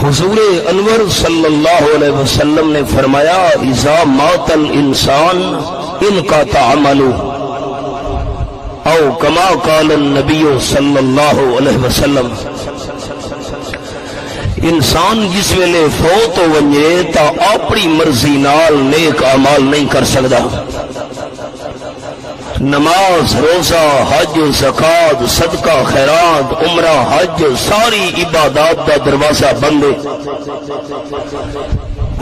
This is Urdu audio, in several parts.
حضور انور صلی اللہ علیہ وسلم نے فرمایا اذا مات الانسان انقطع عمله او کما قال النبی صلی اللہ علیہ وسلم، انسان جس ویلے فوت ہو ونجے تا اپنی مرضی نال نیک اعمال نہیں کر سکدا، نماز، روزہ، حج، زکات، صدقہ، خیرات، عمرہ، حج، ساری عبادات دا دروازہ بند ہے۔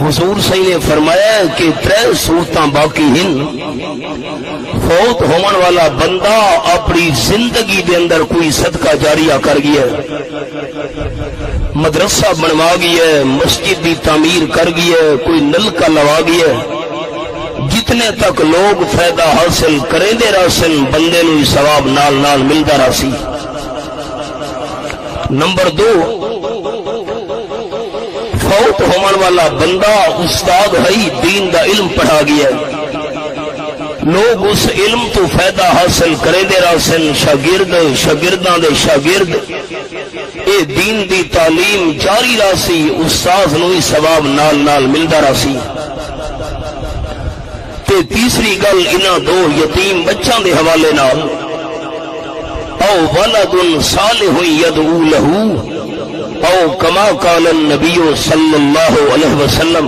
حضور صحیح نے فرمایا کہ 3 صورتاں باقی ہیں۔ فوت ہون والا بندہ اپنی زندگی دے اندر کوئی صدقہ جاریہ کر گیا ہے، مدرسہ بنوا گیا ہے، مسجد دی تعمیر کر گیا ہے، کوئی نلکا لوا گیا ہے، جتنے تک لوگ فائدہ حاصل کریں دے راسن بندے نو ثواب نال نال ملدا راسی۔ نمبر 2، فوت ہون والا بندہ استاد ہے، دین دا علم پڑھا گیا ہے، لوگ اس علم تو فائدہ حاصل کریں دے راسن، شاگرد شاگرداں دے شاگرد اے دین دی تعلیم جاری راسی، استاد نو ہی ثواب نال نال ملدا راسی۔ تے تیسری گل انہاں 2 یتیم بچاں دے حوالے نال، او ولد صالح یدعو لہ او کما قال النبی صلی اللہ علیہ وسلم،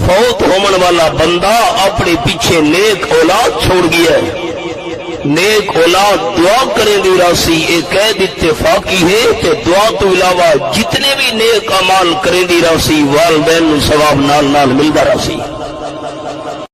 فوت ہومن والا بندہ اپنے پیچھے نیک اولاد چھوڑ گیا ہے، نیک اولاد دعا کریں دی راسی، ایک قید اتفاقی ہے کہ دعا تو علاوہ جتنے بھی نیک اعمال کریں دی راسی والدین نو ثواب نال نال ملدا راسی۔